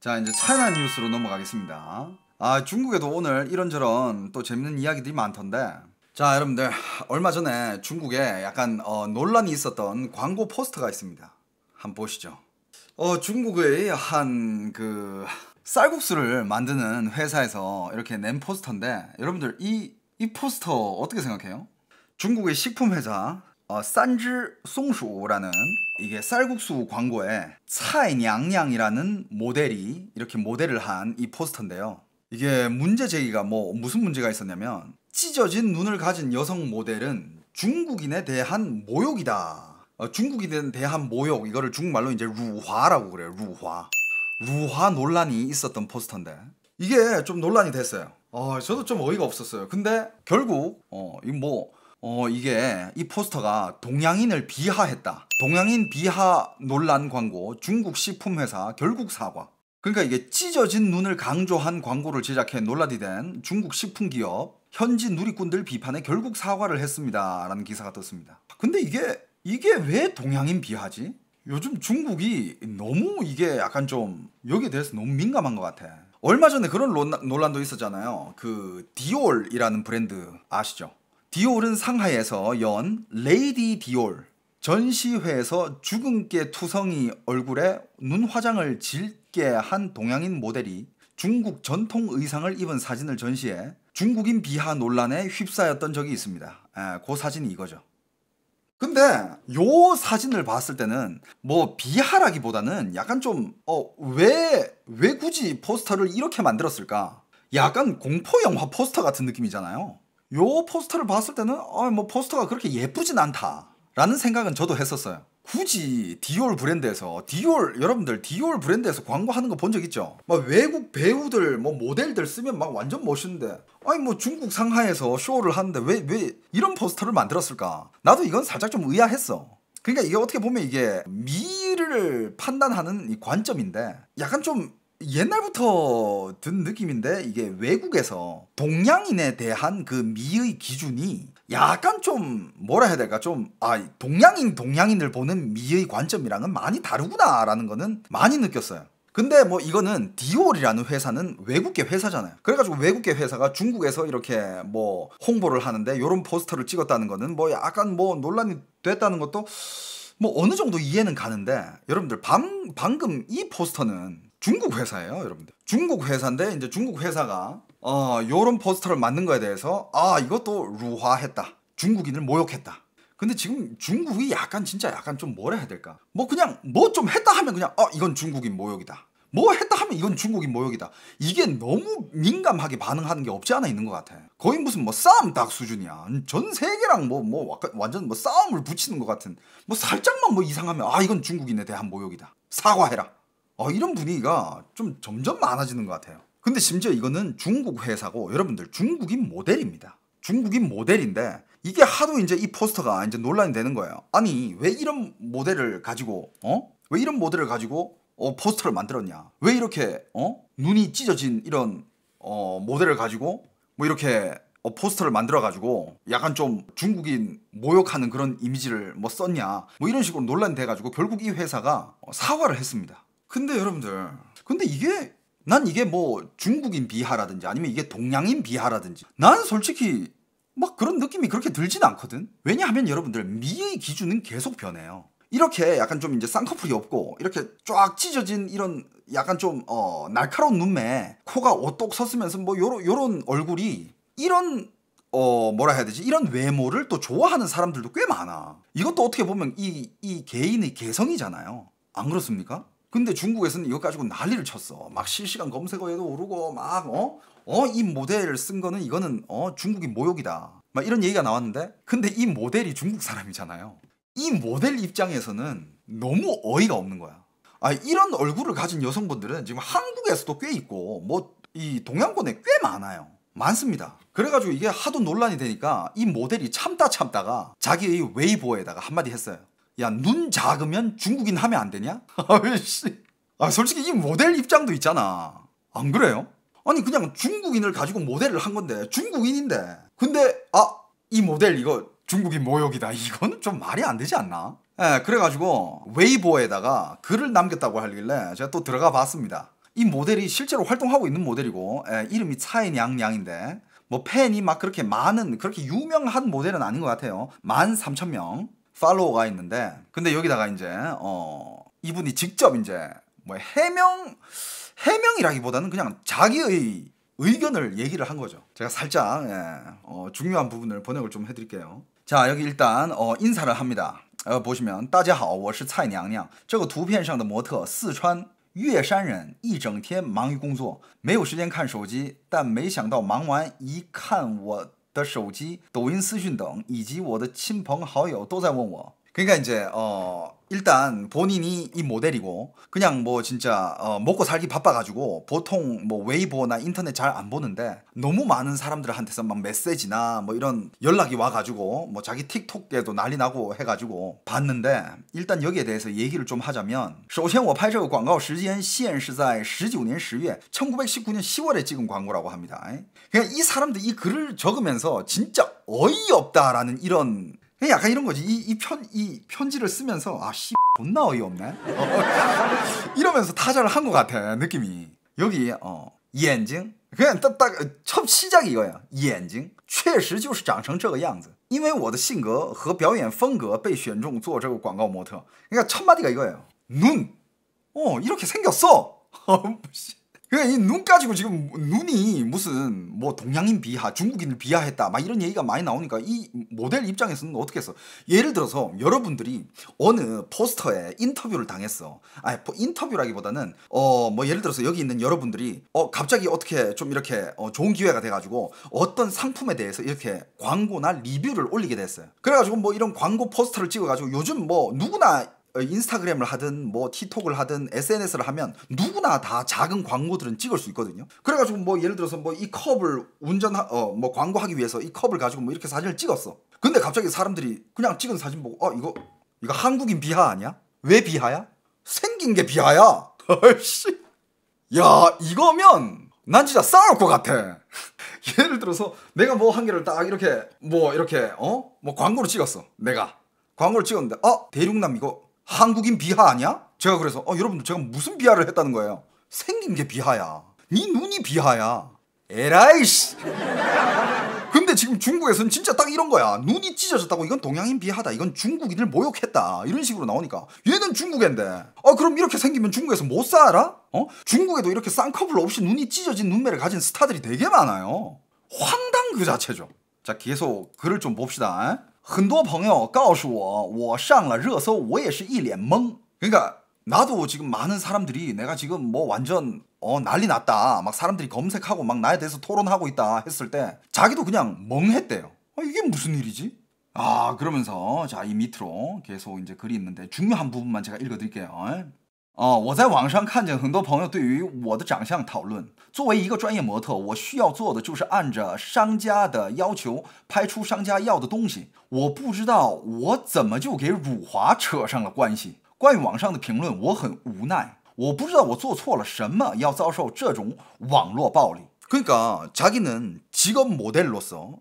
자, 이제 차이나 뉴스로 넘어가겠습니다. 중국에도 오늘 이런저런 또 재밌는 이야기들이 많던데, 자, 여러분들, 얼마 전에 중국에 약간 논란이 있었던 광고 포스터가 있습니다. 한번 보시죠. 중국의 한 쌀국수를 만드는 회사에서 이렇게 낸 포스터인데, 여러분들 이 포스터 어떻게 생각해요? 중국의 식품 회사 산지 송슈라는 이게 쌀국수 광고에 차이냥냥이라는 모델이 이렇게 모델을 한 이 포스터인데요. 이게 문제 제기가 무슨 문제가 있었냐면, 찢어진 눈을 가진 여성 모델은 중국인에 대한 모욕이다. 중국인에 대한 모욕, 이거를 중국말로 이제 루화라고 그래요. 루화 논란이 있었던 포스터인데, 이게 좀 논란이 됐어요. 저도 좀 어이가 없었어요. 근데 결국 이게 이 포스터가 동양인을 비하했다. 동양인 비하 논란 광고, 중국 식품회사 결국 사과. 그러니까 이게 찢어진 눈을 강조한 광고를 제작해 논란이 된 중국 식품기업 현지 누리꾼들 비판에 결국 사과를 했습니다. 라는 기사가 떴습니다. 근데 이게 왜 동양인 비하지? 요즘 중국이 너무 이게 약간 좀 여기에 대해서 너무 민감한 것 같아. 얼마 전에 그런 논란도 있었잖아요. 디올이라는 브랜드 아시죠? 디올은 상하이에서 연 레이디 디올 전시회에서 주근깨 투성이 얼굴에 눈 화장을 짙게 한 동양인 모델이 중국 전통 의상을 입은 사진을 전시해 중국인 비하 논란에 휩싸였던 적이 있습니다. 그 사진이 이거죠. 근데 요 사진을 봤을 때는 비하라기보다는 약간 좀 왜 굳이 포스터를 이렇게 만들었을까? 약간 공포 영화 포스터 같은 느낌이잖아요. 요 포스터를 봤을 때는 포스터가 그렇게 예쁘진 않다 라는 생각은 저도 했었어요. 굳이 디올 브랜드에서 여러분들 디올 브랜드에서 광고하는 거 본 적 있죠? 외국 배우들 모델들 쓰면 완전 멋있는데, 중국 상하이에서 쇼를 하는데 왜 이런 포스터를 만들었을까? 나도 이건 살짝 좀 의아했어. 그러니까 이게 어떻게 보면 이게 미를 판단하는 이 관점인데, 약간 좀 옛날부터 든 느낌인데, 이게 외국에서 동양인에 대한 그 미의 기준이 약간 좀 뭐라 해야 될까, 좀 동양인을 보는 미의 관점이랑은 많이 다르구나라는 거는 많이 느꼈어요. 근데 이거는 디올이라는 회사는 외국계 회사잖아요. 그래가지고 외국계 회사가 중국에서 이렇게 홍보를 하는데 요런 포스터를 찍었다는 거는 약간 논란이 됐다는 것도 어느 정도 이해는 가는데, 여러분들 방금 이 포스터는 중국 회사예요, 여러분들. 중국 회사인데 이제 중국 회사가 요런 포스터를 만든 거에 대해서 이것도 루화했다. 중국인을 모욕했다. 근데 지금 중국이 약간 좀 뭐라 해야 될까? 그냥 좀 했다 하면 그냥 이건 중국인 모욕이다. 했다 하면 이건 중국인 모욕이다. 이게 너무 민감하게 반응하는 게 없지 않아 있는 것 같아. 거의 무슨 싸움 딱 수준이야. 전 세계랑 완전 싸움을 붙이는 것 같은. 살짝만 이상하면 이건 중국인에 대한 모욕이다. 사과해라. 이런 분위기가 좀 점점 많아지는 것 같아요. 근데 심지어 이거는 중국 회사고, 여러분들 중국인 모델입니다. 중국인 모델인데 이게 하도 이제 이 포스터가 이제 논란이 되는 거예요. 아니 왜 이런 모델을 가지고 포스터를 만들었냐? 왜 이렇게 눈이 찢어진 이런 모델을 가지고 이렇게 포스터를 만들어 가지고 약간 좀 중국인 모욕하는 그런 이미지를 썼냐? 이런 식으로 논란이 돼 가지고 결국 이 회사가 사과를 했습니다. 근데 여러분들, 난 이게 중국인 비하라든지 아니면 이게 동양인 비하라든지, 난 솔직히 그런 느낌이 그렇게 들진 않거든. 왜냐하면 여러분들, 미의 기준은 계속 변해요. 이렇게 약간 좀 이제 쌍꺼풀이 없고 이렇게 쫙 찢어진 이런 약간 좀 날카로운 눈매, 코가 오똑 섰으면서 요런 얼굴이 이런 뭐라 해야 되지? 이런 외모를 또 좋아하는 사람들도 꽤 많아. 이것도 어떻게 보면 이 개인의 개성이잖아요. 안 그렇습니까? 근데 중국에서는 이거 가지고 난리를 쳤어. 실시간 검색어에도 오르고 이 모델을 쓴 거는 이거는 중국인 모욕이다. 이런 얘기가 나왔는데, 근데 이 모델이 중국 사람이잖아요. 이 모델 입장에서는 너무 어이가 없는 거야. 이런 얼굴을 가진 여성분들은 지금 한국에서도 꽤 있고 이 동양권에 꽤 많습니다. 그래가지고 이게 하도 논란이 되니까 이 모델이 참다가 자기의 웨이보에다가 한마디 했어요. 야, 눈 작으면 중국인 하면 안 되냐? 솔직히 이 모델 입장도 있잖아. 안 그래요? 아니 그냥 중국인을 가지고 모델을 한 건데, 중국인인데, 근데 이 모델 이거 중국인 모욕이다. 이거는 좀 말이 안 되지 않나? 그래가지고 웨이보에다가 글을 남겼다고 하길래 제가 또 들어가 봤습니다. 이 모델이 실제로 활동하고 있는 모델이고 이름이 차이냥냥인데 뭐 팬이 막 그렇게 많은 그렇게 유명한 모델은 아닌 것 같아요. 13,000명 팔로워가 있는데 근데 여기다가 이제 이분이 직접 이제 뭐 해명이라기보다는 그냥 자기의 의견을 얘기를 한 거죠. 제가 살짝 중요한 부분을 번역을 좀 해드릴게요. 자 여기 일단 인사를 합니다. 보시면 大家好我是蔡娘娘这个图片上的模特四川岳山人一整天忙于工作没有时间看手机但没想到忙完一看我的手机抖音私讯等以及我的亲朋好友都在问我 그러니까 이제 일단 본인이 이 모델이고 그냥 뭐 진짜 먹고 살기 바빠가지고 보통 뭐 웨이보나 인터넷 잘 안 보는데 너무 많은 사람들한테서 막 메시지나 뭐 이런 연락이 와가지고 뭐 자기 틱톡에도 난리 나고 해가지고 봤는데 일단 여기에 대해서 얘기를 좀 하자면 首先我拍这个广告时间线是在19年10月 1919년 10월에 찍은 광고라고 합니다. 그냥 이 사람들 이 글을 적으면서 진짜 어이없다라는 이런 약간 이런 거지. 이 편지를 쓰면서 존나 어이없네. 이러면서 타자를 한 것 같아 느낌이. 여기 眼睛 그냥 딱 첫 시작이 이거야. 眼睛确实就是长成这个样子因为我的性格和表演风格被选中做这个广告模特 그러니까 첫 마디가 이거예요. 눈 이렇게 생겼어. 그냥 이 눈 가지고 지금 눈이 무슨 뭐 동양인 비하, 중국인을 비하했다 막 이런 얘기가 많이 나오니까 이 모델 입장에서는 어떻게 했어? 예를 들어서 여러분들이 어느 포스터에 인터뷰를 당했어. 아니 인터뷰라기보다는 뭐 예를 들어서 여기 있는 여러분들이 갑자기 어떻게 좀 이렇게 좋은 기회가 돼가지고 어떤 상품에 대해서 이렇게 광고나 리뷰를 올리게 됐어요. 그래가지고 뭐 이런 광고 포스터를 찍어가지고 요즘 뭐 누구나 인스타그램을 하든 뭐 틱톡을 하든 SNS를 하면 누구나 다 작은 광고들은 찍을 수 있거든요. 그래가지고 뭐 예를 들어서 뭐 이 컵을 뭐 광고하기 위해서 이 컵을 가지고 뭐 이렇게 사진을 찍었어. 근데 갑자기 사람들이 그냥 찍은 사진 보고 이거 한국인 비하 아니야? 왜 비하야? 생긴 게 비하야. 야 이거면 난 진짜 싸울 것 같아. 예를 들어서 내가 뭐 한 개를 딱 이렇게 뭐 광고를 찍었어. 내가 광고를 찍었는데 대륙남 이거 한국인 비하 아니야? 제가 그래서 여러분들 제가 무슨 비하를 했다는 거예요? 생긴 게 비하야. 네 눈이 비하야. 에라이씨. 근데 지금 중국에서는 진짜 딱 이런 거야. 눈이 찢어졌다고 이건 동양인 비하다. 이건 중국인을 모욕했다. 이런 식으로 나오니까 얘는 중국인데 그럼 이렇게 생기면 중국에서 못 살아? 중국에도 이렇게 쌍꺼풀 없이 눈이 찢어진 눈매를 가진 스타들이 되게 많아요. 황당 그 자체죠. 자 계속 글을 좀 봅시다. 很多朋友告诉我我上了热搜我也是一脸懵 그러니까 나도 지금 많은 사람들이 내가 지금 뭐 완전 난리 났다 막 사람들이 검색하고 막 나에 대해서 토론하고 있다 했을 때 자기도 그냥 멍했대요. 이게 무슨 일이지? 그러면서 자 이 밑으로 계속 이제 글이 있는데 중요한 부분만 제가 읽어드릴게요. 我在网上看见很多朋友对于我的长相讨论。作为一个专业模特，我需要做的就是按着商家的要求拍出商家要的东西。我不知道我怎么就给辱华扯上了关系。关于网上的评论，我很无奈。我不知道我做错了什么，要遭受这种网络暴力。 그러니까 자기는 직업 모델로서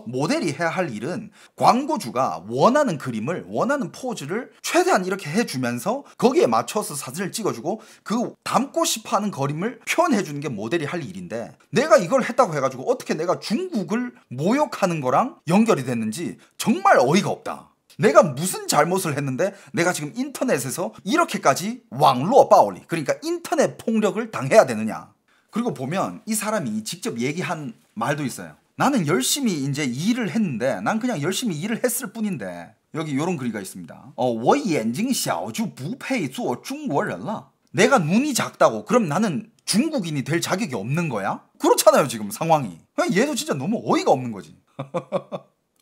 모델이 해야 할 일은 광고주가 원하는 그림을 원하는 포즈를 최대한 이렇게 해주면서 거기에 맞춰서 사진을 찍어주고 그 담고 싶어하는 그림을 표현해주는 게 모델이 할 일인데 내가 이걸 했다고 해가지고 어떻게 내가 중국을 모욕하는 거랑 연결이 됐는지 정말 어이가 없다. 내가 무슨 잘못을 했는데 내가 지금 인터넷에서 이렇게까지网络暴力 그러니까 인터넷 폭력을 당해야 되느냐. 그리고 보면 이 사람이 직접 얘기한 말도 있어요. 나는 열심히 이제 일을 했는데 난 그냥 열심히 일을 했을 뿐인데 여기 요런 글이가 있습니다. 我眼睛小就不配做中国人了. 내가 눈이 작다고 그럼 나는 중국인이 될 자격이 없는 거야? 그렇잖아요 지금 상황이. 얘도 진짜 너무 어이가 없는 거지.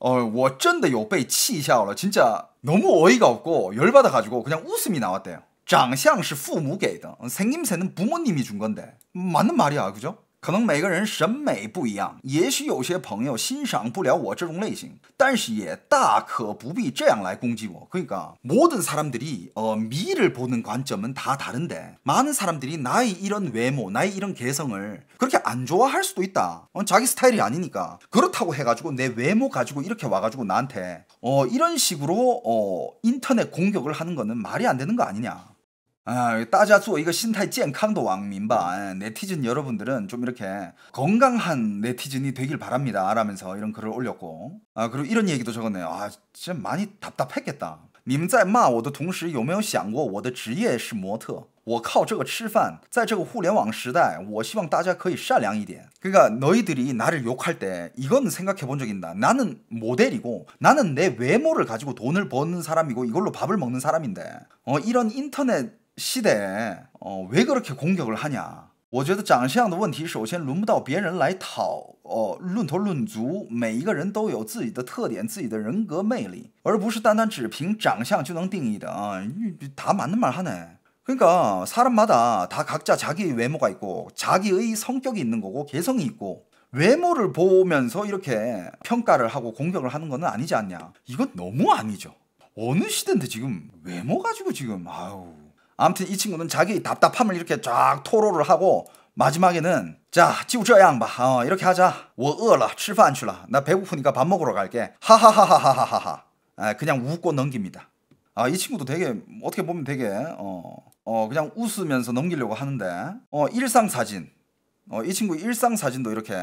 我真的有被气笑了. 진짜 너무 어이가 없고 열받아가지고 그냥 웃음이 나왔대요. 长相是父母给的 생김새는 부모님이 준 건데 맞는 말이야 그죠? 可能每个人审美不一样也许有些朋友欣赏不了我这种类型但是也大可不必这样来攻击我 그러니까 모든 사람들이 미를 보는 관점은 다 다른데 많은 사람들이 나의 이런 외모 나의 이런 개성을 그렇게 안 좋아할 수도 있다. 자기 스타일이 아니니까 그렇다고 해가지고 내 외모 가지고 이렇게 와가지고 나한테 이런 식으로 인터넷 공격을 하는 거는 말이 안 되는 거 아니냐. 大家做一个心态健康的网民吧. 네티즌 여러분들은 좀 이렇게 건강한 네티즌이 되길 바랍니다. 라면서 이런 글을 올렸고, 그리고 이런 얘기도 적었네요. 진짜 많이 답답했겠다. 你们在骂我的同时有没有想过我的职业是模特我靠这个吃饭在这个互联网时代我希望大家可以善良一点 그러니까 너희들이 나를 욕할 때 이건 생각해 본 적 있나 나는 모델이고 나는 내 외모를 가지고 돈을 버는 사람이고 이걸로 밥을 먹는 사람인데 이런 인터넷 시대에 왜 그렇게 공격을 하냐 我觉得长相的问题首先轮不到别人来论头论足每一个人都有自己的特点自己的人格魅力而不是单单只凭长相就能定义的다 맞는 말 하네 그러니까 사람마다 다 각자 자기의 외모가 있고 자기의 성격이 있는 거고 개성이 있고 외모를 보면서 이렇게 평가를 하고 공격을 하는 건 아니지 않냐 이건 너무 아니죠 어느 시대인데 지금 외모 가지고 지금 아무튼 이 친구는 자기 답답함을 이렇게 쫙 토로를 하고 마지막에는 자, 就这样吧. 이렇게 하자. 我饿了,吃饭去了. 나 배고프니까 밥 먹으러 갈게. 하하하하하하하. 그냥 웃고 넘깁니다. 이 친구도 되게 어떻게 보면 되게 그냥 웃으면서 넘기려고 하는데 일상 사진. 이 친구 일상 사진도 이렇게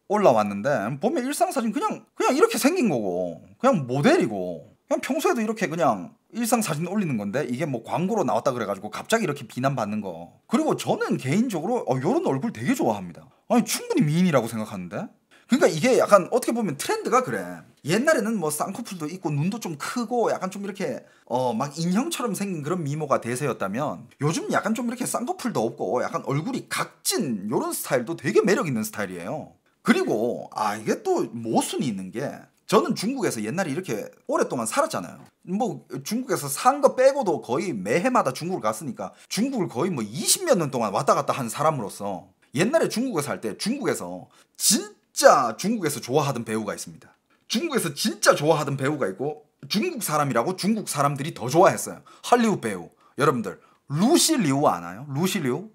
올라왔는데 보면 일상 사진 그냥 이렇게 생긴 거고 그냥 모델이고 그냥 평소에도 이렇게 그냥 일상 사진 올리는 건데 이게 뭐 광고로 나왔다 그래가지고 갑자기 이렇게 비난받는 거 그리고 저는 개인적으로 요런 얼굴 되게 좋아합니다 아니 충분히 미인이라고 생각하는데 그러니까 이게 약간 어떻게 보면 트렌드가 그래 옛날에는 뭐 쌍꺼풀도 있고 눈도 좀 크고 약간 좀 이렇게 막 인형처럼 생긴 그런 미모가 대세였다면 요즘 약간 좀 이렇게 쌍꺼풀도 없고 약간 얼굴이 각진 요런 스타일도 되게 매력 있는 스타일이에요 그리고 이게 또 모순이 있는 게 저는 중국에서 옛날에 이렇게 오랫동안 살았잖아요. 뭐 중국에서 산 거 빼고도 거의 매해마다 중국을 갔으니까 중국을 거의 뭐 20몇 년 동안 왔다 갔다 한 사람으로서 옛날에 중국에 살 때 중국에서 진짜 중국에서 좋아하던 배우가 있습니다. 중국에서 진짜 좋아하던 배우가 있고 중국 사람이라고 중국 사람들이 더 좋아했어요. 할리우드 배우. 여러분들 루시 리우 아나요? 루시 리우?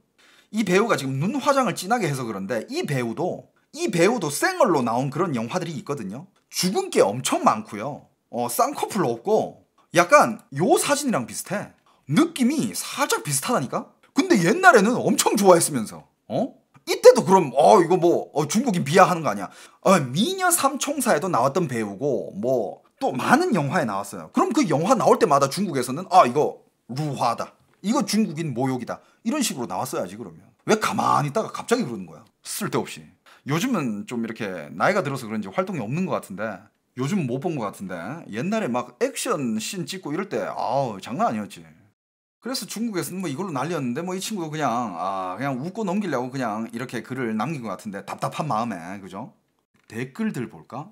이 배우가 지금 눈 화장을 진하게 해서 그런데 이 배우도 생얼로 나온 그런 영화들이 있거든요. 죽은 게 엄청 많고요. 쌍꺼풀 없고 약간 요 사진이랑 비슷해. 느낌이 살짝 비슷하다니까? 근데 옛날에는 엄청 좋아했으면서 이때도 그럼 이거 뭐 중국인 비하하는 거 아니야? 미녀 삼총사에도 나왔던 배우고 뭐 또 많은 영화에 나왔어요. 그럼 그 영화 나올 때마다 중국에서는 이거 루화다. 이거 중국인 모욕이다. 이런 식으로 나왔어야지 그러면. 왜 가만히 있다가 갑자기 그러는 거야? 쓸데없이. 요즘은 좀 이렇게 나이가 들어서 그런지 활동이 없는 것 같은데 요즘 못 본 것 같은데 옛날에 막 액션 씬 찍고 이럴 때 장난 아니었지. 그래서 중국에서는 뭐 이걸로 난리였는데 뭐 이 친구도 그냥 웃고 넘기려고 그냥 이렇게 글을 남긴 것 같은데 답답한 마음에 그죠? 댓글들 볼까?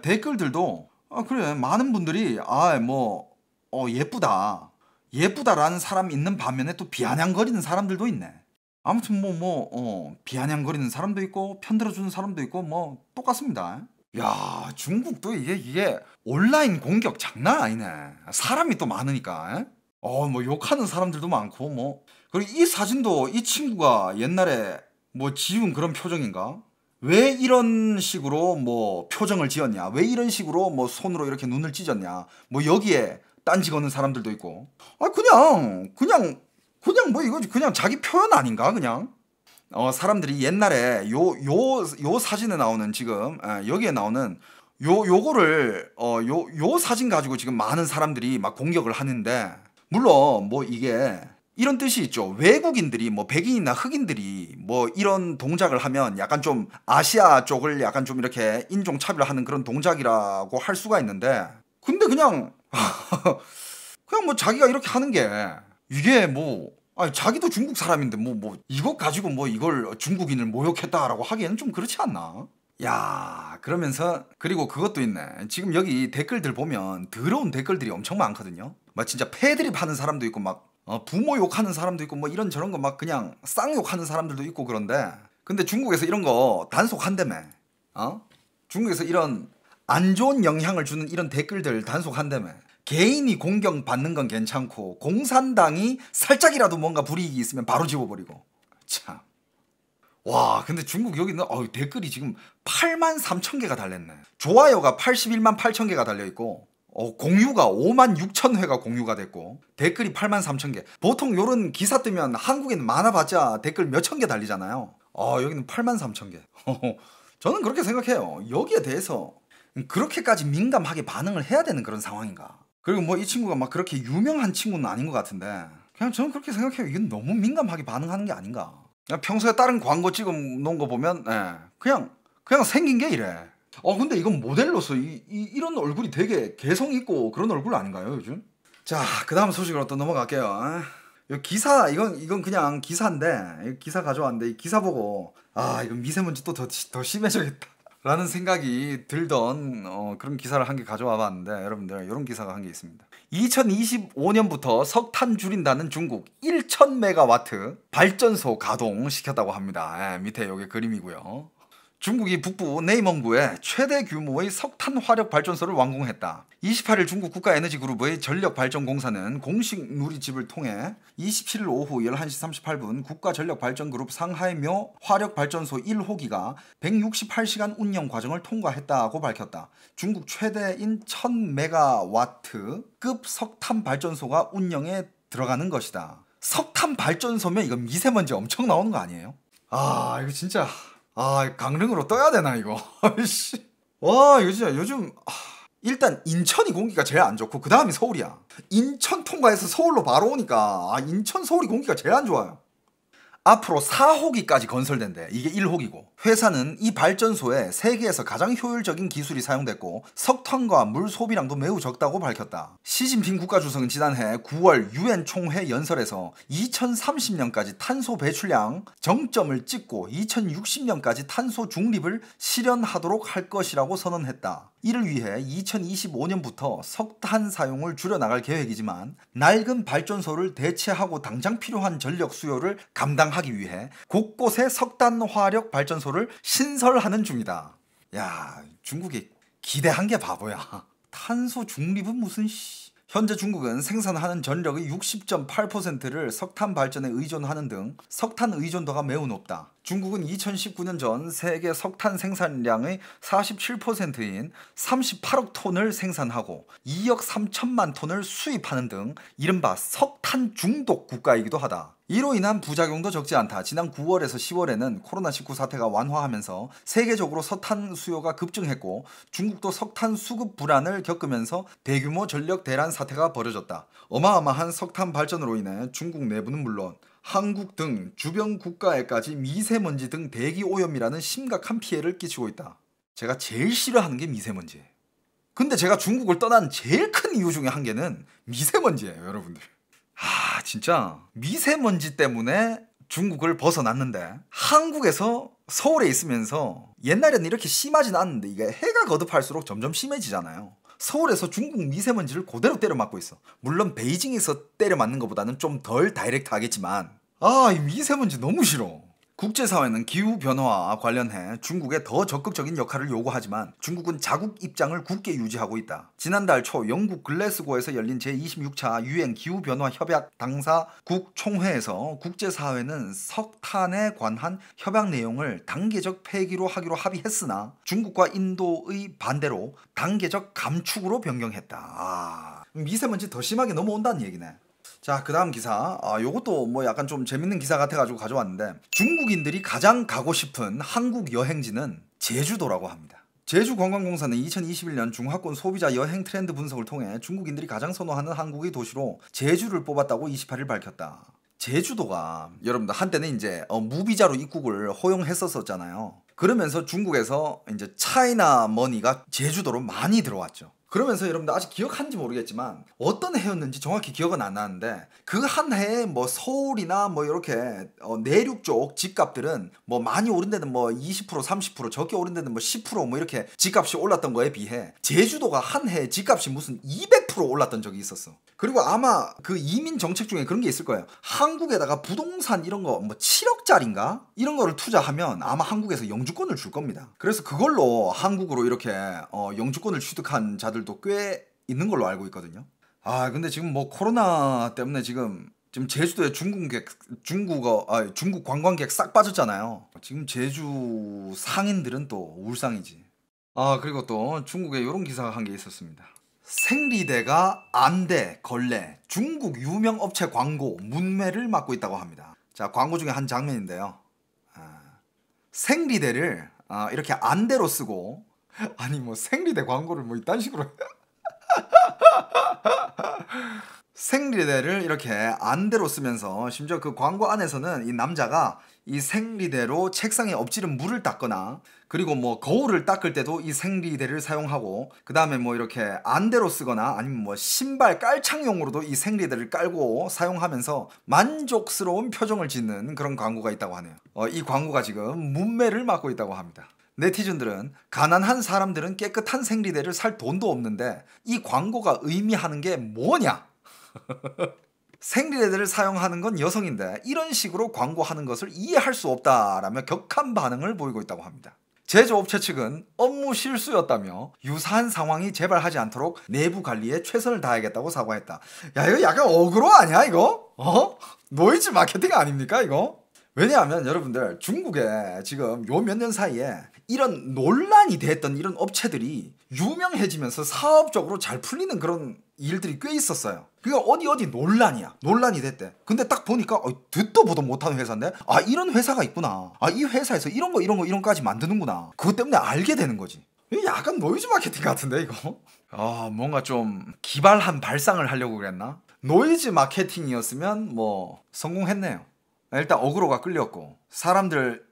댓글들도 그래 많은 분들이 예쁘다라는 사람이 있는 반면에 또 비아냥거리는 사람들도 있네. 아무튼 비아냥거리는 사람도 있고 편들어주는 사람도 있고 뭐 똑같습니다. 야 중국도 이게 온라인 공격 장난 아니네. 사람이 또 많으니까 뭐 욕하는 사람들도 많고 뭐 그리고 이 사진도 이 친구가 옛날에 뭐 지운 그런 표정인가? 왜 이런 식으로 뭐 표정을 지었냐? 왜 이런 식으로 뭐 손으로 이렇게 눈을 찢었냐? 뭐 여기에 딴지 거는 사람들도 있고 그냥 뭐 이거 그냥 자기 표현 아닌가 그냥 사람들이 옛날에 요 사진에 나오는 지금 여기에 나오는 요거를 요 사진 가지고 지금 많은 사람들이 막 공격을 하는데 물론 뭐 이게 이런 뜻이 있죠. 외국인들이 뭐 백인이나 흑인들이 뭐 이런 동작을 하면 약간 좀 아시아 쪽을 약간 좀 이렇게 인종 차별하는 그런 동작이라고 할 수가 있는데 근데 그냥 뭐 자기가 이렇게 하는 게 이게 뭐 자기도 중국 사람인데 뭐 이것 가지고 뭐 이걸 중국인을 모욕했다라고 하기에는 좀 그렇지 않나? 야 그러면서 그리고 그것도 있네. 지금 여기 댓글들 보면 더러운 댓글들이 엄청 많거든요. 막 진짜 패드립 하는 사람도 있고 막 부모 욕하는 사람도 있고 뭐 이런 저런 거 막 그냥 쌍욕하는 사람들도 있고 그런데 근데 중국에서 이런 거 단속한다며. 중국에서 이런 안 좋은 영향을 주는 이런 댓글들 단속한다며. 개인이 공격받는 건 괜찮고 공산당이 살짝이라도 뭔가 불이익이 있으면 바로 지워버리고. 참. 와 근데 중국 여기는 댓글이 지금 83,000개가 달렸네. 좋아요가 81만 8천 개가 달려있고 공유가 56,000회가 공유가 됐고 댓글이 83,000개. 보통 요런 기사 뜨면 한국에는 많아봤자 댓글 몇천 개 달리잖아요. 여기는 83,000개. 저는 그렇게 생각해요. 여기에 대해서 그렇게까지 민감하게 반응을 해야 되는 그런 상황인가. 그리고 뭐 이 친구가 막 그렇게 유명한 친구는 아닌 것 같은데 그냥 저는 그렇게 생각해요. 이건 너무 민감하게 반응하는 게 아닌가. 그냥 평소에 다른 광고 찍어 놓은 거 보면 그냥 생긴 게 이래. 근데 이건 모델로서 이런 얼굴이 되게 개성 있고 그런 얼굴 아닌가요, 요즘? 자, 그 다음 소식으로 또 넘어갈게요. 이 기사, 이건 그냥 기사인데, 기사 가져왔는데, 이 기사 보고, 이건 미세먼지 또 더 심해져야겠다. 라는 생각이 들던 그런 기사를 한 개 가져와 봤는데, 여러분들, 이런 기사가 한 개 있습니다. 2025년부터 석탄 줄인다는 중국 1,000메가와트 발전소 가동시켰다고 합니다. 밑에 여기 그림이고요. 중국이 북부 내이멍구에 최대 규모의 석탄 화력 발전소를 완공했다. 28일 중국 국가에너지그룹의 전력발전공사는 공식 누리집을 통해 27일 오후 11시 38분 국가전력발전그룹 상하이묘 화력발전소 1호기가 168시간 운영 과정을 통과했다고 밝혔다. 중국 최대인 1000메가와트급 석탄 발전소가 운영에 들어가는 것이다. 석탄 발전소면 이거 미세먼지 엄청 나오는 거 아니에요? 이거 진짜 강릉으로 떠야 되나 이거. 와, 이거 진짜 요즘 일단 인천이 공기가 제일 안 좋고 그 다음이 서울이야. 인천 통과해서 서울로 바로 오니까 인천 서울이 공기가 제일 안 좋아요. 앞으로 4호기까지 건설된대. 이게 1호기고. 회사는 이 발전소에 세계에서 가장 효율적인 기술이 사용됐고 석탄과 물 소비량도 매우 적다고 밝혔다. 시진핑 국가주석은 지난해 9월 유엔 총회 연설에서 2030년까지 탄소 배출량 정점을 찍고 2060년까지 탄소 중립을 실현하도록 할 것이라고 선언했다. 이를 위해 2025년부터 석탄 사용을 줄여나갈 계획이지만 낡은 발전소를 대체하고 당장 필요한 전력 수요를 감당하기 위해 곳곳에 석탄 화력 발전소를 신설하는 중이다. 야, 중국이 기대한 게 바보야. 탄소 중립은 무슨 현재 중국은 생산하는 전력의 60.8%를 석탄 발전에 의존하는 등 석탄 의존도가 매우 높다. 중국은 2019년 전 세계 석탄 생산량의 47%인 38억 톤을 생산하고 2억 3천만 톤을 수입하는 등 이른바 석탄 중독 국가이기도 하다. 이로 인한 부작용도 적지 않다. 지난 9월에서 10월에는 코로나19 사태가 완화하면서 세계적으로 석탄 수요가 급증했고 중국도 석탄 수급 불안을 겪으면서 대규모 전력 대란 사태가 벌어졌다. 어마어마한 석탄 발전으로 인해 중국 내부는 물론 한국 등 주변 국가에까지 미세먼지 등 대기 오염이라는 심각한 피해를 끼치고 있다. 제가 제일 싫어하는 게 미세먼지예요. 근데 제가 중국을 떠난 제일 큰 이유 중에 한 개는 미세먼지예요, 여러분들. 진짜 미세먼지 때문에 중국을 벗어났는데 한국에서 서울에 있으면서 옛날에는 이렇게 심하진 않았는데 이게 해가 거듭할수록 점점 심해지잖아요. 서울에서 중국 미세먼지를 그대로 때려 맞고 있어. 물론 베이징에서 때려 맞는 것보다는 좀 덜 다이렉트하겠지만 이 미세먼지 너무 싫어. 국제사회는 기후변화와 관련해 중국에 더 적극적인 역할을 요구하지만 중국은 자국 입장을 굳게 유지하고 있다. 지난달 초 영국 글래스고에서 열린 제26차 유엔 기후변화 협약 당사국 총회에서 국제사회는 석탄에 관한 협약 내용을 단계적 폐기로 하기로 합의했으나 중국과 인도의 반대로 단계적 감축으로 변경했다. 미세먼지 더 심하게 넘어온다는 얘기네. 자, 그 다음 기사. 요것도 뭐 약간 좀 재밌는 기사 같아가지고 가져왔는데 중국인들이 가장 가고 싶은 한국 여행지는 제주도라고 합니다. 제주관광공사는 2021년 중화권 소비자 여행 트렌드 분석을 통해 중국인들이 가장 선호하는 한국의 도시로 제주를 뽑았다고 28일 밝혔다. 제주도가 여러분들 한때는 이제 무비자로 입국을 허용했었잖아요. 그러면서 중국에서 이제 차이나 머니가 제주도로 많이 들어왔죠. 그러면서 여러분들 아직 기억하는지 모르겠지만 어떤 해였는지 정확히 기억은 안 나는데 그 한 해에 뭐 서울이나 뭐 이렇게 내륙 쪽 집값들은 뭐 많이 오른 데는 뭐 20% 30% 적게 오른 데는 뭐 10% 이렇게 집값이 올랐던 거에 비해 제주도가 한 해에 집값이 무슨 200% 올랐던 적이 있었어. 그리고 아마 그 이민 정책 중에 그런 게 있을 거예요. 한국에다가 부동산 이런 거 뭐 7억짜리인가? 이런 거를 투자하면 아마 한국에서 영주권을 줄 겁니다. 그래서 그걸로 한국으로 이렇게 영주권을 취득한 자들도 꽤 있는 걸로 알고 있거든요. 근데 지금 뭐 코로나 때문에 지금 제주도에 중국 관광객 싹 빠졌잖아요. 지금 제주 상인들은 또 울상이지. 그리고 또 중국에 이런 기사가 한 게 있었습니다. 생리대가 안대, 걸레, 중국 유명 업체 광고 문매를 맡고 있다고 합니다. 자, 광고 중에 한 장면인데요. 생리대를 이렇게 안대로 쓰고, 아니 뭐 생리대 광고를 뭐 이딴 식으로 생리대를 이렇게 안대로 쓰면서, 심지어 그 광고 안에서는 이 남자가 이 생리대로 책상에 엎지른 물을 닦거나, 그리고 뭐 거울을 닦을 때도 이 생리대를 사용하고, 그 다음에 뭐 이렇게 안대로 쓰거나 아니면 뭐 신발 깔창용으로도 이 생리대를 깔고 사용하면서 만족스러운 표정을 짓는 그런 광고가 있다고 하네요. 이 광고가 지금 문매를 맡고 있다고 합니다. 네티즌들은 가난한 사람들은 깨끗한 생리대를 살 돈도 없는데 이 광고가 의미하는 게 뭐냐? 생리대를 사용하는 건 여성인데 이런 식으로 광고하는 것을 이해할 수 없다라며 격한 반응을 보이고 있다고 합니다. 제조업체 측은 업무 실수였다며 유사한 상황이 재발하지 않도록 내부 관리에 최선을 다하겠다고 사과했다. 야, 이거 약간 어그로 아니야 이거? 노이즈 마케팅 아닙니까 이거? 왜냐하면 여러분들, 중국에 지금 요 몇 년 사이에 이런 논란이 됐던 이런 업체들이 유명해지면서 사업적으로 잘 풀리는 그런 일들이 꽤 있었어요. 그러니까 어디 논란이 됐대. 근데 딱 보니까 듣도 보도 못하는 회사인데, 이런 회사가 있구나, 이 회사에서 이런 거까지 만드는구나, 그것 때문에 알게 되는 거지. 약간 노이즈 마케팅 같은데 이거? 뭔가 좀 기발한 발상을 하려고 그랬나? 노이즈 마케팅이었으면 뭐 성공했네요. 일단 어그로가 끌렸고, 사람들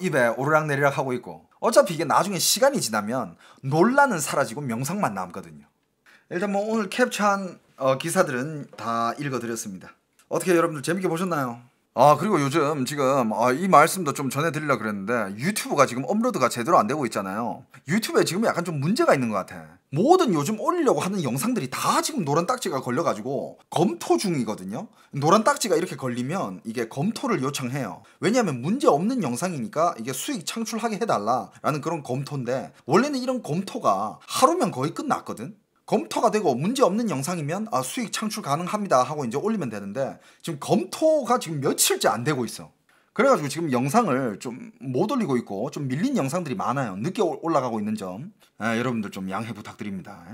입에 오르락내리락 하고 있고, 어차피 이게 나중에 시간이 지나면 논란은 사라지고 명상만 남거든요. 일단 뭐 오늘 캡처한 기사들은 다 읽어드렸습니다. 어떻게 여러분들 재밌게 보셨나요? 그리고 요즘 지금 이 말씀도 좀 전해드리려고 그랬는데, 유튜브가 지금 업로드가 제대로 안 되고 있잖아요. 유튜브에 지금 약간 좀 문제가 있는 것 같아. 모든 요즘 올리려고 하는 영상들이 다 지금 노란 딱지가 걸려가지고 검토 중이거든요. 노란 딱지가 이렇게 걸리면 이게 검토를 요청해요. 왜냐하면 문제 없는 영상이니까 이게 수익 창출하게 해달라라는 그런 검토인데, 원래는 이런 검토가 하루면 거의 끝났거든. 검토가 되고 문제 없는 영상이면 수익 창출 가능합니다 하고 이제 올리면 되는데, 지금 검토가 지금 며칠째 안 되고 있어. 그래가지고 지금 영상을 좀 못 올리고 있고 좀 밀린 영상들이 많아요. 늦게 올라가고 있는 점, 여러분들 좀 양해 부탁드립니다.